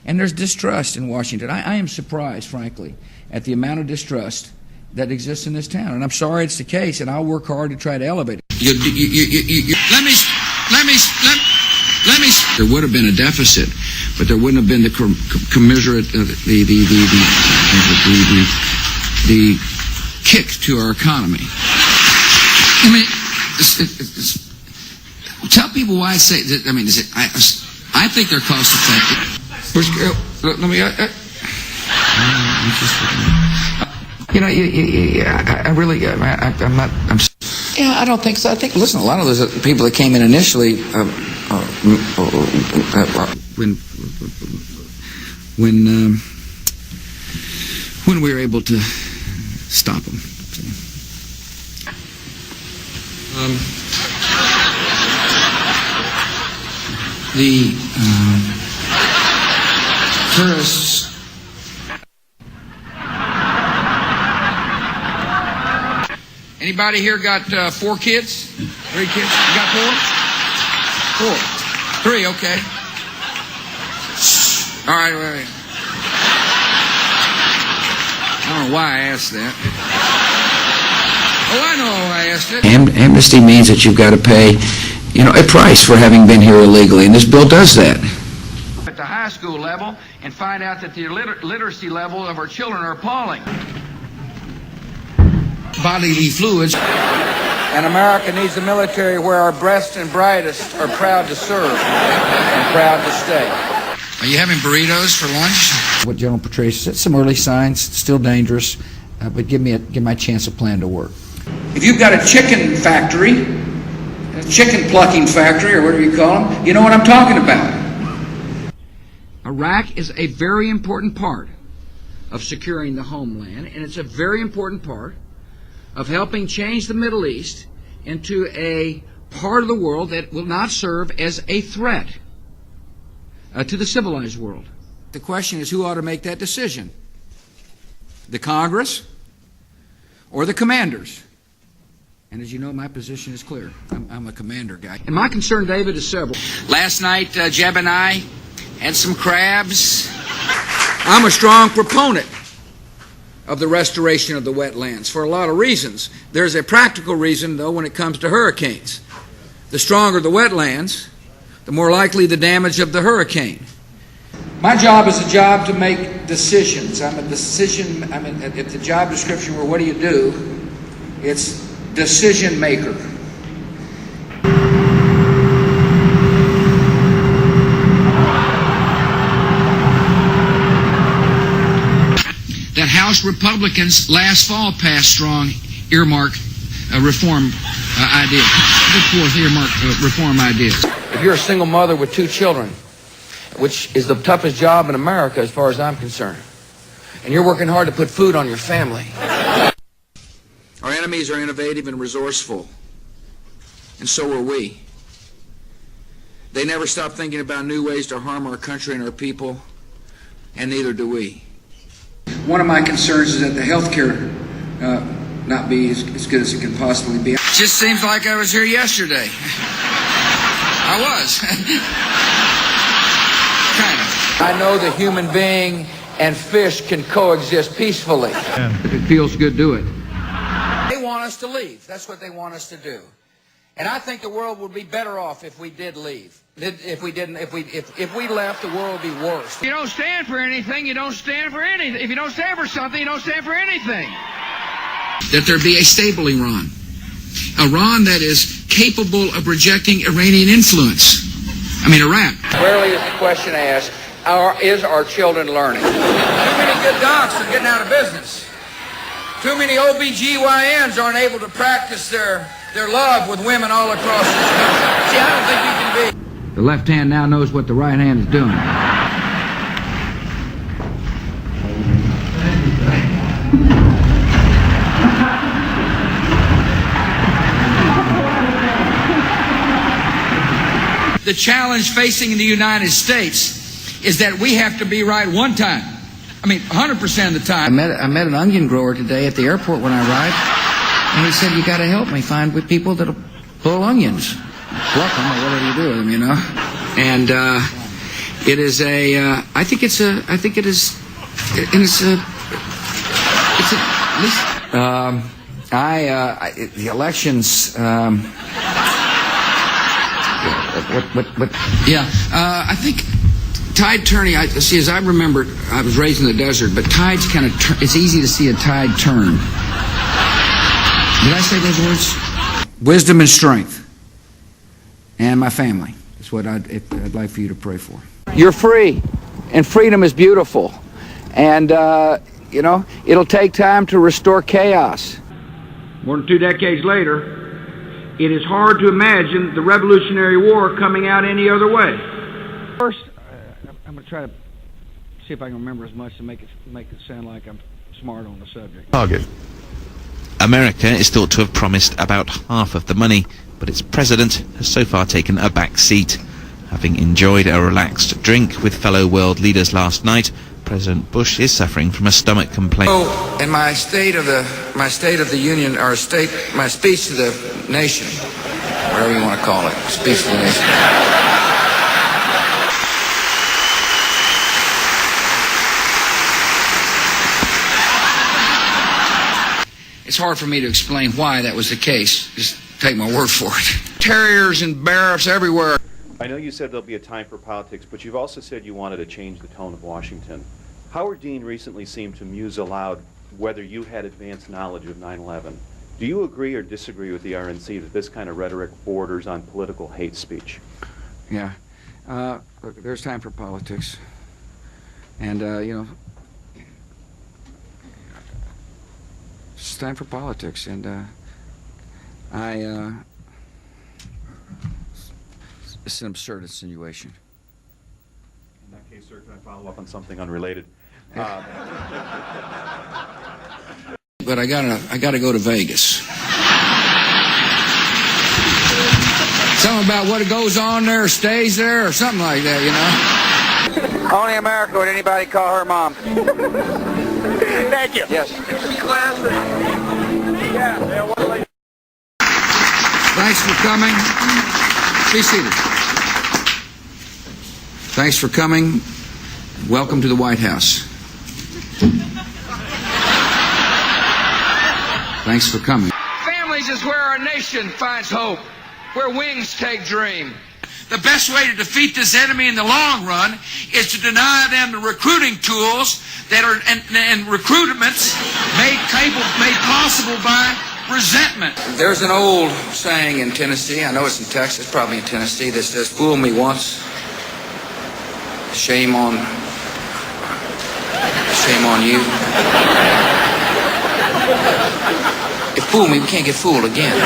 And there's distrust in Washington. I am surprised, frankly, at the amount of distrust that exists in this town. And I'm sorry it's the case, and I'll work hard to try to elevate it. There would have been a deficit, but there wouldn't have been the commensurate, the kick to our economy. I mean, tell people why I say that. I mean, I think they're cost effective. Let me. I really, I'm not. Yeah, I don't think so. I think, listen, a lot of those people that came in initially, when we were able to stop them. The tourists. Anybody here got 4 kids? 3 kids? You got 4? 4. 3, okay. All right, wait. I don't know why I asked that. Oh, I know why I asked it. Amnesty means that you've got to pay, a price for having been here illegally, and this bill does that. At the high school level, and find out that the literacy level of our children are appalling. Bodily fluids. And America needs a military where our best and brightest are proud to serve and proud to stay. Are you having burritos for lunch? What General Petraeus said, some early signs, still dangerous, but give my chance of plan to work. If you've got a chicken factory, a chicken plucking factory, or whatever you call them, you know what I'm talking about. Iraq is a very important part of securing the homeland, and it's a very important part of helping change the Middle East into a part of the world that will not serve as a threat to the civilized world. The question is, who ought to make that decision? The Congress or the commanders? And as you know, my position is clear. I'm a commander guy. And my concern, David, is several. Last night, Jeb and I had some crabs. I'm a strong proponent of the restoration of the wetlands for a lot of reasons. There's a practical reason, though, when it comes to hurricanes. The stronger the wetlands, the more likely the damage of the hurricane. My job is a job to make decisions. If the job description were what do you do, it's decision maker. That House Republicans last fall passed strong earmark reform ideas. Put forth earmark reform ideas. If you're a single mother with 2 children, which is the toughest job in America as far as I'm concerned, and you're working hard to put food on your family. Our enemies are innovative and resourceful, and so are we. They never stop thinking about new ways to harm our country and our people, and neither do we. One of my concerns is that the health care not be as good as it can possibly be. It just seems like I was here yesterday. I was. Kind of. I know the human being and fish can coexist peacefully. Yeah. If it feels good, do it. They want us to leave. That's what they want us to do. And I think the world would be better off if we did leave. If we left, the world would be worse. If you don't stand for anything, you don't stand for anything. If you don't stand for something, you don't stand for anything. That there be a stable Iran. Iran that is capable of rejecting Iranian influence. Iraq. Rarely is the question asked, is our children learning? Too many good docs are getting out of business. Too many OBGYNs aren't able to practice their love with women all across this country. See, I don't think you can be. The left hand now knows what the right hand is doing. The challenge facing the United States is that we have to be right one time. 100% of the time. I met an onion grower today at the airport when I arrived, and he said, "You got to help me find people that'll pull onions, pluck them, or whatever you do with them, And It is a. I think it is. And it's a. At least. The elections. What? Yeah. I think tide turning. See, as I remember, I was raised in the desert, but tides kind of. It's easy to see a tide turn. Did I say those words? Wisdom and strength, and my family. That's what I'd like for you to pray for. You're free, and freedom is beautiful, and you know, it'll take time to restore chaos. More than 2 decades later, it is hard to imagine the Revolutionary War coming out any other way. First, I'm going to try to see if I can remember as much to make it sound like I'm smart on the subject. Target. America is thought to have promised about half of the money, but its president has so far taken a back seat. Having enjoyed a relaxed drink with fellow world leaders last night, President Bush is suffering from a stomach complaint. Oh, in my State of the Union, or my speech to the nation, whatever you want to call it, speech to the nation. It's hard for me to explain why that was the case. Just take my word for it. Terriers and bear-ups everywhere. I know you said there'll be a time for politics, but you've also said you wanted to change the tone of Washington. Howard Dean recently seemed to muse aloud whether you had advanced knowledge of 9/11. Do you agree or disagree with the RNC that this kind of rhetoric borders on political hate speech? Yeah. Look, there's time for politics. And, you know, it's time for politics. And, it's an absurd insinuation. In that case, sir, can I follow up on something unrelated? But I gotta go to Vegas. Something about what goes on there stays there, or something like that, you know. Only in America would anybody call her mom. Thank you. Yes. Classic. Yeah. Thanks for coming. Be seated. Thanks for coming. Welcome to the White House. Thanks for coming. Families is where our nation finds hope, where wings take dream. The best way to defeat this enemy in the long run is to deny them the recruiting tools that are and recruitments made possible by resentment. There's an old saying in Tennessee, I know it's in Texas, probably in Tennessee, that says, "Fool me once, shame on you." If fool me, we can't get fooled again.